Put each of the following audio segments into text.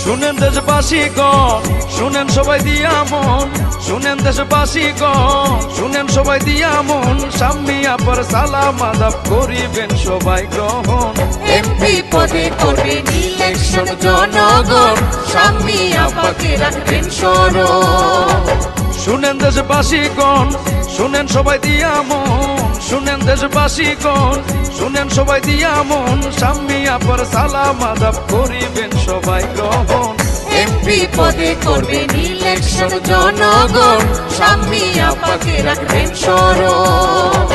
শুনেন দেশবাসীগণ, শুনেন সবাই দিয়া মন, শুনেন দেশবাসীগণ, শুনেন সবাই দিয়া মন, স্বামী আপার সালাম আদাব করিবেন সবাই গ্রহণ। এমপি পদে করবেন ইলেকশন জনগণ, স্বামী আপাকে রাখবেন স্মরণ। শুনেন দেশবাসীগণ, শুনেন সবাই দিয়া মন, শুনেন দেশবাসীগণ, শুনেন সবাই দিয়া মন, স্বামী আপার সালাম আদাব করিবেন সবাই গ্রহণ। এমপি পদে করবেন ইলেকশন জনগণ, স্বামী আপাকে রাখবেন স্মরণ।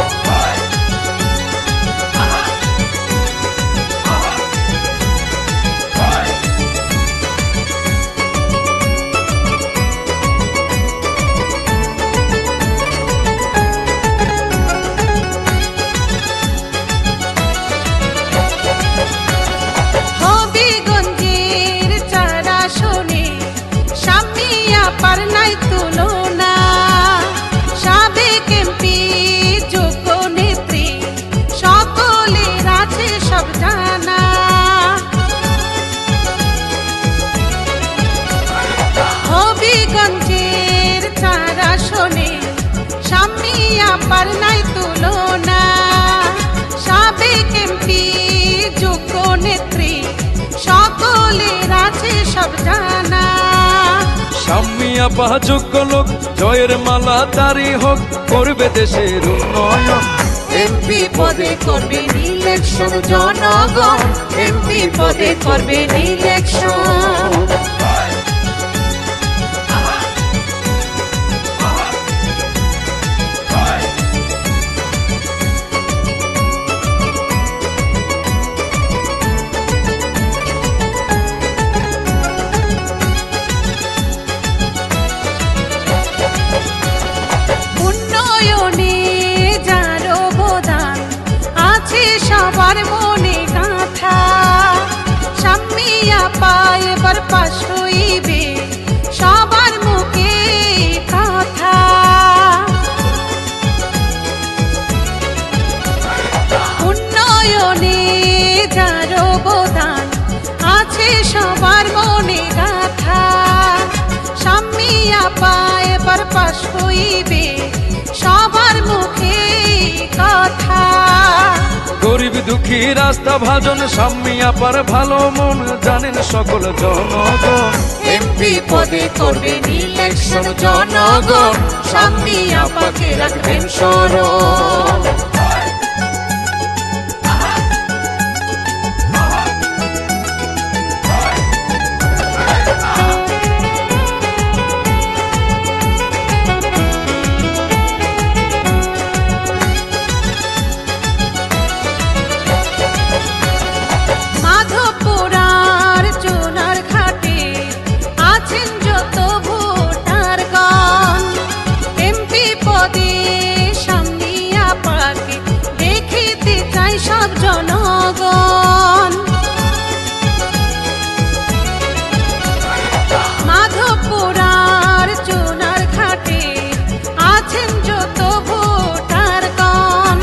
হবিগঞ্জের চার আসনে স্বামী আপার নাই তুলনা, সাবেক এমপি যোগ্য নেত্রী সকলের আছে সব জানা। স্বামী আপা যোগ্য লোক, জয়ের মালা তারি হোক, করবে দেশের উন্নয়ন। এমপি পদে করবেন ইলেকশন জনগণ, এমপি পদে করবেন ইলেকশন। সবার মনে গাঁথা, স্বামী আপা এবার পাশ হইবে সবার মুখে কথা। উন্নয়নে যার অবদান আছে সবার মনে গাঁথা, স্বামী আপা এবার পাশ হইবে সবার মুখে কথা। গরিব দুঃখী রাস্তা ভাজন, স্বামী আপার ভালো মন জানেন সকল জনগণ। এমপি পদে করবেন ইলেকশন জনগণ, স্বামী আপাকে রাখবেন স্মরণ। সব জনগণ মাধবপুরার চুনার ঘাটে আছেন যত ভোটারগণ,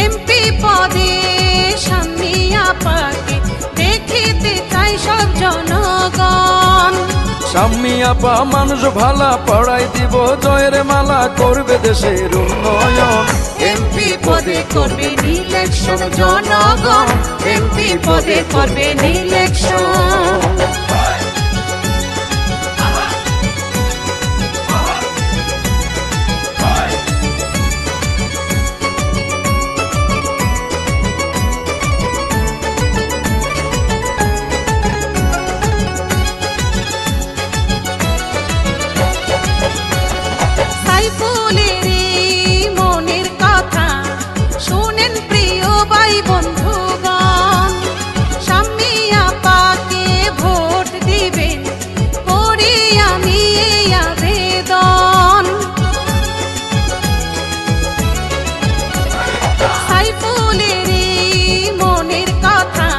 এমপি পদে স্বামী আপাকে দেখিতে চাই সব জনগণ। স্বামী আপা মানুষ ভালা, পড়াই দিব জয়ের মালা, করবে দেশের উন্নয়ন। এমপি পদে করবেন ইলেকশন জনগণ, এমপি পদে করবেন ইলেকশন। মনের কথা শুনেন প্রিয় ভাই বন্ধুগণ, স্বামী আপাকে ভোট দিবেন করি আমি আবেদন। সাইফুলের মনের কথা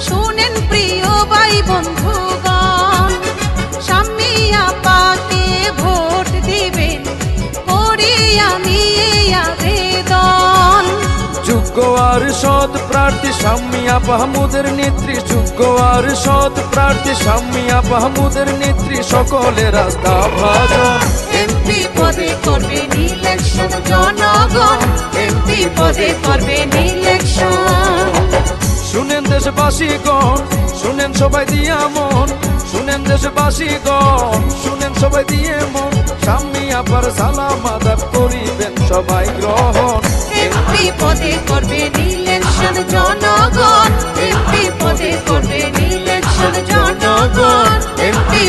শুনেন প্রিয় ভাই বন্ধুগণ, স্বামী আপাকে ভোট দিবেন করি আমি আবেদন। যোগ্য আর সৎ প্রার্থী শাম্মিয়া মাহমুদের নেত্রী, যোগ্য আর সৎ প্রার্থী শাম্মিয়া মাহমুদের নেত্রী, সকলের রাস্তা ভাজন। এমপি পদে করবেন ইলেকশন জনগণ, এমপি পদে করবেন ইলেকশন। শুনেন দেশবাসীগণ, শুনেন সবাই দিয়া মন, শুনেন দেশবাসীগণ, শুনেন সবাই দিয়ে মন, শাম্মিয়া পার সালাম আদাব করিবেন সবাই গ্রহণ। এমপি পদে করবেন ইলেকশন জনগণ, এমপি পদে করবেন ইলেকশন জনগণ, এমপি